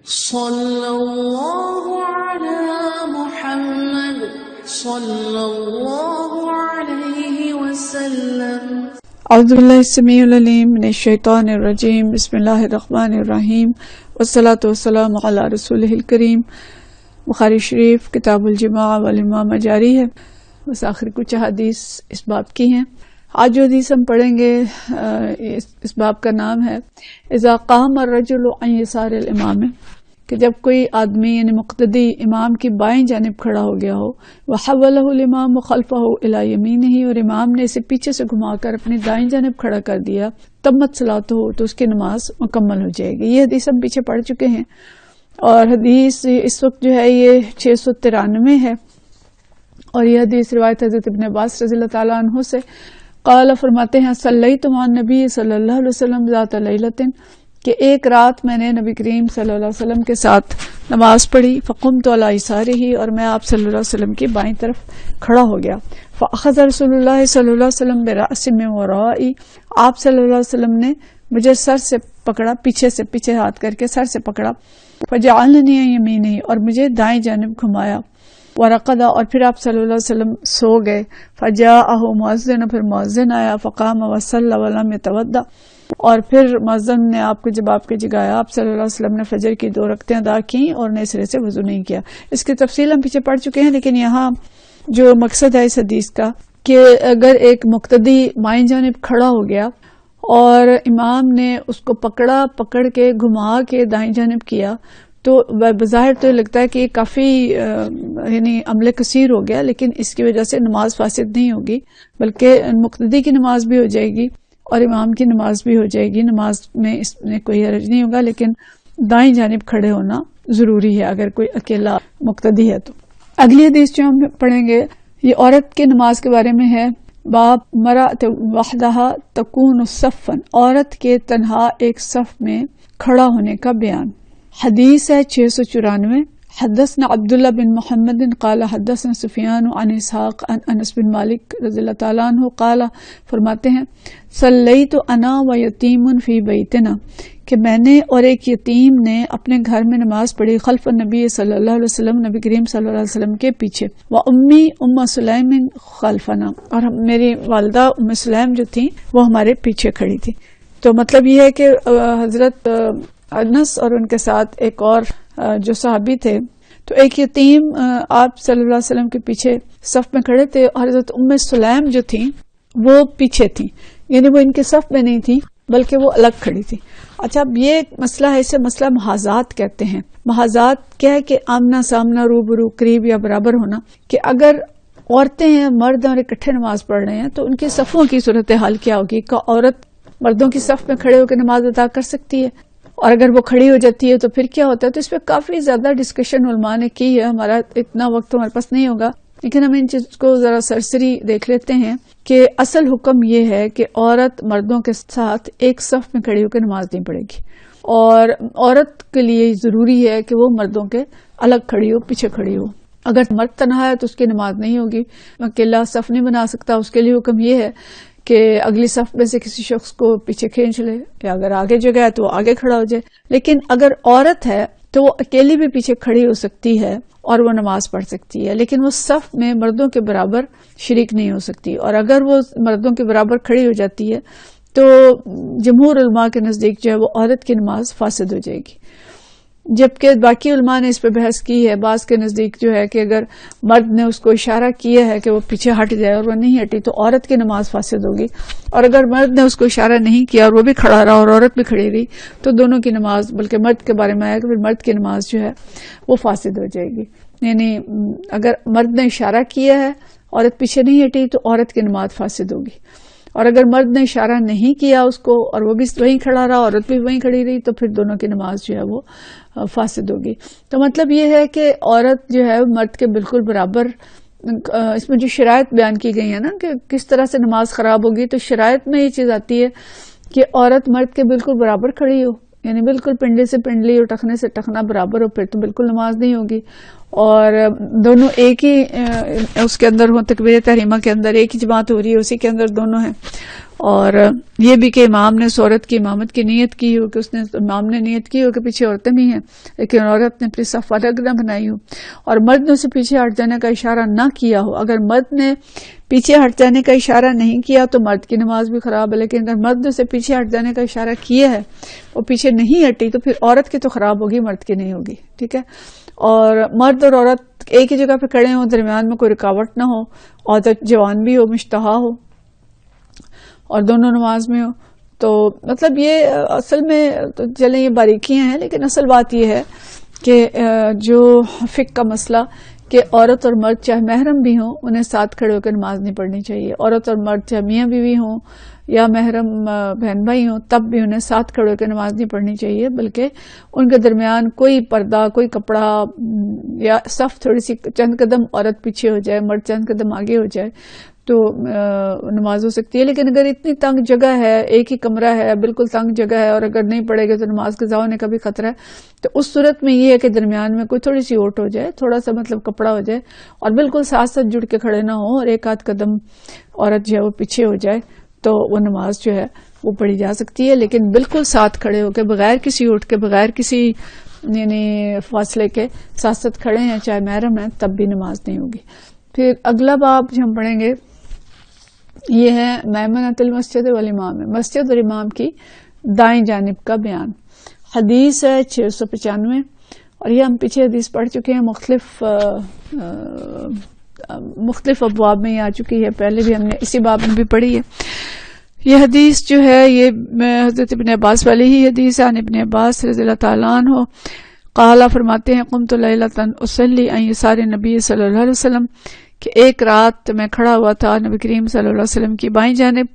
صلی اللہ علی محمد صلی اللہ علیہ وسلم۔ اعوذ باللہ السمیع العلیم من الشیطان الرجیم، بسم اللہ الرحمن الرحیم، والصلاة والسلام علی رسولہ الکریم۔ بخاری شریف کتاب الجماع والامامہ جاری ہے، بس آخر کچھ حدیث اس باب کی ہیں۔ آج جو حدیث ہم پڑھیں گے اس باب کا نام ہے اذا قام الرجل عن یسار الامام، کہ جب کوئی آدمی یعنی مقتدی امام کی بائیں جانب کھڑا ہو گیا ہو، وحولہ الامام خلفہ الی یمینہ، اور امام نے اسے پیچھے سے گھما کر اپنی دائیں جانب کھڑا کر دیا، تمت صلاتہ، تو اس کی نماز مکمل ہو جائے گی۔ یہ حدیث ہم پیچھے پڑھ چکے ہیں، اور حدیث اس وقت جو ہے یہ 693 ہے، اور یہ حدیث روایت حضرت ابن عباس رضی اللہ تعالیٰ عنہ سے قال، فرماتے ہیں صلیت مع النبی صلی اللہ علیہ وسلم ذات لیلۃ، کہ ایک رات میں نے نبی کریم صلی اللہ علیہ وسلم کے ساتھ نماز پڑھی، فقمت علی یسارہ، اور میں آپ صلی اللہ علیہ وسلم کی بائیں طرف کھڑا ہو گیا، فاخذ رسول اللہ صلی اللہ علیہ وسلم برأسی من ورائی، آپ صلی اللہ علیہ وسلم نے مجھے سر سے پکڑا، پیچھے ہاتھ کر کے سر سے پکڑا، فجعلنی عن یمینہ، اور مجھے دائیں جانب گھمایا، ورقد، اور پھر آپ صلی اللہ علیہ وسلم سو گئے، فجاءہ مؤذن، پھر مؤذن آیا، فقام وصلی ولم یتودع، اور پھر مؤذن نے آپ کو جب آپ کے جگایا، آپ صلی اللہ علیہ وسلم نے فجر کی 2 رکعتیں ادا کیں اور نئے سرے سے وضو نہیں کیا۔ اس کی تفصیل ہم پیچھے پڑھ چکے ہیں، لیکن یہاں جو مقصد ہے اس حدیث کا کہ اگر ایک مقتدی بائیں جانب کھڑا ہو گیا اور امام نے اس کو پکڑ کے گھما کے دائیں جانب کیا، تو بظاہر تو لگتا ہے کہ یہ کافی یعنی عمل کثیر ہو گیا، لیکن اس کی وجہ سے نماز فاسد نہیں ہوگی، بلکہ مقتدی کی نماز بھی ہو جائے گی اور امام کی نماز بھی ہو جائے گی، نماز میں اس میں کوئی حرج نہیں ہوگا، لیکن دائیں جانب کھڑے ہونا ضروری ہے اگر کوئی اکیلا مقتدی ہے تو۔ اگلی حدیث جو ہم پڑھیں گے یہ عورت کے نماز کے بارے میں ہے، باب مرأۃ وحدہا تکون صفا، عورت کے تنہا ایک صف میں کھڑا ہونے کا بیان۔ حدیث ہے 694۔ حدثنا عبداللہ بن محمد قال حدثنا سفیان عن اسحاق عن انس بن مالک رضی اللہ تعالیٰ عنہ قال، فرماتے ہیں صلیت انا و یتیم فی بیتنا، کہ میں نے اور ایک یتیم نے اپنے گھر میں نماز پڑھی، خلف النبی صلی اللہ علیہ وسلم، نبی کریم صلی اللہ علیہ وسلم کے پیچھے، و امی ام سلیم خلفنا، اور میری والدہ ام سلیم جو تھیں وہ ہمارے پیچھے کھڑی تھی۔ تو مطلب یہ ہے کہ حضرت انس اور ان کے ساتھ ایک اور جو صحابی تھے، تو ایک یتیم آپ صلی اللہ علیہ وسلم کے پیچھے صف میں کھڑے تھے، اور حضرت ام سلیم جو تھیں وہ پیچھے تھیں، یعنی وہ ان کے صف میں نہیں تھی بلکہ وہ الگ کھڑی تھی۔ اچھا، اب یہ مسئلہ ہے، اسے مسئلہ محاذات کہتے ہیں۔ محاذات کیا ہے کہ آمنا سامنا، روبرو، قریب یا برابر ہونا، کہ اگر عورتیں ہیں مرد اور اکٹھے نماز پڑھ رہے ہیں تو ان کی صفوں کی صورتحال کیا ہوگی؟ کہ عورت مردوں کی صف میں کھڑے ہو کے نماز ادا کر سکتی ہے، اور اگر وہ کھڑی ہو جاتی ہے تو پھر کیا ہوتا ہے؟ تو اس پہ کافی زیادہ ڈسکشن علماء نے کی ہے، ہمارا اتنا وقت تو ہمارے پاس نہیں ہوگا، لیکن ہم ان چیز کو ذرا سرسری دیکھ لیتے ہیں کہ اصل حکم یہ ہے کہ عورت مردوں کے ساتھ ایک صف میں کھڑی ہو کے نماز نہیں پڑھے گی، اور عورت کے لیے ضروری ہے کہ وہ مردوں کے الگ کھڑی ہو، پیچھے کھڑی ہو۔ اگر مرد تنہا ہے تو اس کی نماز نہیں ہوگی، اکیلا صف نہیں بنا سکتا، اس کے لیے حکم یہ ہے کہ اگلی صف میں سے کسی شخص کو پیچھے کھینچ لے، یا اگر آگے جگہ ہے تو وہ آگے کھڑا ہو جائے۔ لیکن اگر عورت ہے تو وہ اکیلی بھی پیچھے کھڑی ہو سکتی ہے اور وہ نماز پڑھ سکتی ہے، لیکن وہ صف میں مردوں کے برابر شریک نہیں ہو سکتی، اور اگر وہ مردوں کے برابر کھڑی ہو جاتی ہے تو جمہور علماء کے نزدیک جو ہے وہ عورت کی نماز فاسد ہو جائے گی، جبکہ باقی علماء نے اس پہ بحث کی ہے۔ بعض کے نزدیک جو ہے کہ اگر مرد نے اس کو اشارہ کیا ہے کہ وہ پیچھے ہٹ جائے اور وہ نہیں ہٹی تو عورت کی نماز فاسد ہوگی، اور اگر مرد نے اس کو اشارہ نہیں کیا اور وہ بھی کھڑا رہا اور عورت بھی کھڑی رہی تو دونوں کی نماز، بلکہ مرد کے بارے میں آیا کہ پھر مرد کی نماز جو ہے وہ فاسد ہو جائے گی۔ یعنی اگر مرد نے اشارہ کیا ہے، عورت پیچھے نہیں ہٹی تو عورت کی نماز فاسد ہوگی، اور اگر مرد نے اشارہ نہیں کیا اس کو اور وہ بھی وہیں کھڑا رہا، عورت بھی وہیں کھڑی رہی، تو پھر دونوں کی نماز جو ہے وہ فاسد ہوگی۔ تو مطلب یہ ہے کہ عورت جو ہے مرد کے بالکل برابر، اس میں جو شرائط بیان کی گئی ہیں نا کہ کس طرح سے نماز خراب ہوگی، تو شرائط میں یہ چیز آتی ہے کہ عورت مرد کے بالکل برابر کھڑی ہو، یعنی بالکل پنڈلی سے پنڈلی اور ٹخنے سے ٹخنا برابر ہو، پھر تو بالکل نماز نہیں ہوگی، اور دونوں ایک ہی اس کے اندر ہوں، تکبیر تحریمہ کے اندر ایک ہی جماعت ہو رہی ہے، اسی کے اندر دونوں ہیں، اور یہ بھی کہ امام نے اس عورت کی امامت کی نیت کی ہو، کہ اس نے امام نے نیت کی ہو کہ پیچھے عورتیں بھی ہیں لیکن عورت نے پھر صف الگ نہ بنائی ہو، اور مرد نے اسے پیچھے ہٹ جانے کا اشارہ نہ کیا ہو۔ اگر مرد نے پیچھے ہٹ جانے کا اشارہ نہیں کیا تو مرد کی نماز بھی خراب ہے، لیکن اگر مرد نے اسے پیچھے ہٹ جانے کا اشارہ کیا ہے، وہ پیچھے نہیں ہٹی، تو پھر عورت کی تو خراب ہوگی، مرد کی نہیں ہوگی، ٹھیک ہے۔ اور مرد اور عورت ایک ہی جگہ پہ کھڑے ہوں، درمیان میں کوئی رکاوٹ نہ ہو، عورت جوان بھی ہو، مشتہا ہو، اور دونوں نماز میں ہو، تو مطلب یہ اصل میں چلیں یہ باریکیاں ہیں، لیکن اصل بات یہ ہے کہ جو فقہ کا مسئلہ کہ عورت اور مرد چاہے محرم بھی ہوں انہیں ساتھ کھڑے ہو کے نماز نہیں پڑھنی چاہیے، عورت اور مرد چاہے میاں بیوی ہوں یا محرم بہن بھائی ہوں تب بھی انہیں ساتھ کھڑے ہو کے نماز نہیں پڑھنی چاہیے، بلکہ ان کے درمیان کوئی پردہ، کوئی کپڑا، یا صف تھوڑی سی چند قدم عورت پیچھے ہو جائے، مرد چند قدم آگے ہو جائے تو نماز ہو سکتی ہے۔ لیکن اگر اتنی تنگ جگہ ہے، ایک ہی کمرہ ہے، بالکل تنگ جگہ ہے، اور اگر نہیں پڑے گا تو نماز قضا ہونے کا بھی خطرہ ہے، تو اس صورت میں یہ ہے کہ درمیان میں کوئی تھوڑی سی اوٹ ہو جائے، تھوڑا سا مطلب کپڑا ہو جائے، اور بالکل ساتھ ساتھ جڑ کے کھڑے نہ ہو، اور ایک آدھ قدم عورت جو ہے وہ پیچھے ہو جائے، تو وہ نماز جو ہے وہ پڑھی جا سکتی ہے۔ لیکن بالکل ساتھ کھڑے ہو کے بغیر کسی اوٹ کے، بغیر کسی یعنی فاصلے کے ساتھ ساتھ کھڑے ہیں، چاہے محرم ہیں، تب بھی نماز نہیں ہوگی۔ پھر اگلا باب جو ہم پڑھیں گے یہ ہے میمنۃ المسجد والامام، مسجد اور امام کی دائیں جانب کا بیان۔ حدیث ہے 695، اور یہ ہم پیچھے حدیث پڑھ چکے ہیں، مختلف ابواب میں یہ آ چکی ہے، پہلے بھی ہم نے اسی باب میں بھی پڑھی ہے۔ یہ حدیث جو ہے یہ حضرت ابن عباس والی ہی حدیث ہے، عن ابن عباس رضی اللہ تعالیٰ عنہ قال، فرماتے ہیں قمت لیلۃ اصلی عن یسار نبی صلی اللہ علیہ وسلم، کہ ایک رات میں کھڑا ہوا تھا نبی کریم صلی اللہ علیہ وسلم کی بائیں جانب،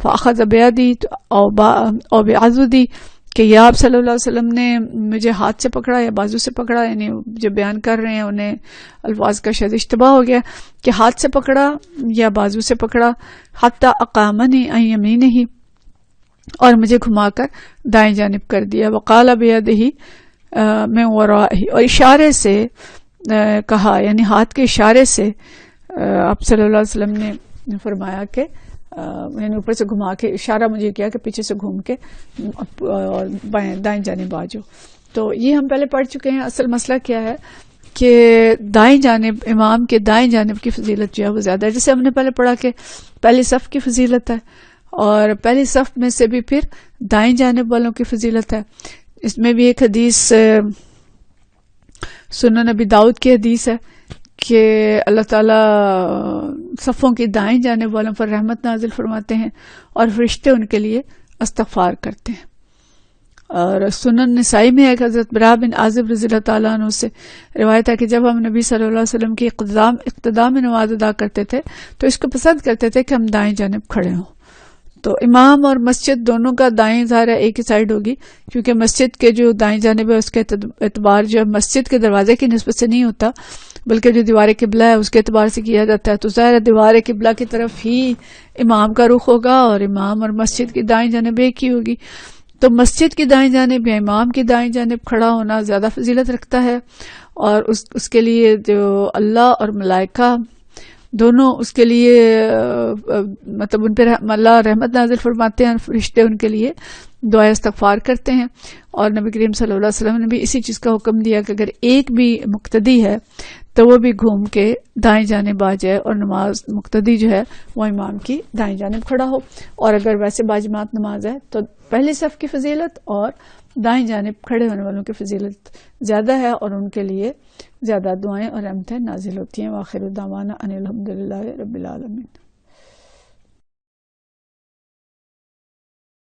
فاخذ بیدی او بعضدی، کہ یا آپ صلی اللہ علیہ وسلم نے مجھے ہاتھ سے پکڑا یا بازو سے پکڑا، یعنی جو بیان کر رہے ہیں انہیں الفاظ کا شاید اشتباہ ہو گیا کہ ہاتھ سے پکڑا یا بازو سے پکڑا، حتی اقامنی عن یمینہ، اور مجھے گھما کر دائیں جانب کر دیا، وقال بیدہ من ورائہ، اور اشارے سے کہا، یعنی ہاتھ کے اشارے سے آپ صلی اللہ علیہ وسلم نے فرمایا کہ یعنی اوپر سے گھما کے اشارہ مجھے کیا کہ پیچھے سے گھوم کے اور دائیں جانب آ جاؤ۔ تو یہ ہم پہلے پڑھ چکے ہیں۔ اصل مسئلہ کیا ہے کہ دائیں جانب، امام کے دائیں جانب کی فضیلت جو ہے وہ زیادہ ہے، جیسے ہم نے پہلے پڑھا کہ پہلی صف کی فضیلت ہے، اور پہلی صف میں سے بھی پھر دائیں جانب والوں کی فضیلت ہے۔ اس میں بھی ایک حدیث سنن نبی داؤد کی حدیث ہے کہ اللہ تعالیٰ صفوں کی دائیں جانب والوں پر رحمت نازل فرماتے ہیں اور فرشتے ان کے لیے استغفار کرتے ہیں۔ اور سنن نسائی میں ایک حضرت برا بن عازب رضی اللہ تعالیٰ عنہ سے روایت ہے کہ جب ہم نبی صلی اللہ علیہ وسلم کی اقتداء میں نماز ادا کرتے تھے تو اس کو پسند کرتے تھے کہ ہم دائیں جانب کھڑے ہوں۔ تو امام اور مسجد دونوں کا دائیں ظاہر ایک ہی سائڈ ہوگی، کیونکہ مسجد کے جو دائیں جانب ہے اس کے اعتبار جو ہے مسجد کے دروازے کی نسبت سے نہیں ہوتا، بلکہ جو دیوار قبلہ ہے اس کے اعتبار سے کیا جاتا ہے۔ تو ظاہر دیوار قبلہ کی طرف ہی امام کا رخ ہوگا، اور امام اور مسجد کی دائیں جانب ایک ہی ہوگی۔ تو مسجد کی دائیں جانب یا امام کی دائیں جانب کھڑا ہونا زیادہ فضیلت رکھتا ہے، اور اس کے لیے جو اللہ اور ملائکہ دونوں اس کے لیے مطلب ان پر اللہ رحمت نازل فرماتے ہیں، فرشتے ان کے لیے دعائے استغفار کرتے ہیں۔ اور نبی کریم صلی اللہ علیہ وسلم نے بھی اسی چیز کا حکم دیا کہ اگر ایک بھی مقتدی ہے تو وہ بھی گھوم کے دائیں جانب آ جائے، اور نماز مقتدی جو ہے وہ امام کی دائیں جانب کھڑا ہو۔ اور اگر ویسے باجماعت نماز ہے تو پہلی صف کی فضیلت اور دائیں جانب کھڑے ہونے والوں کی فضیلت زیادہ ہے، اور ان کے لیے زیادہ دعائیں اور رحمتیں نازل ہوتی ہیں۔ وآخر دعوانا ان الحمدللہ رب العالمین۔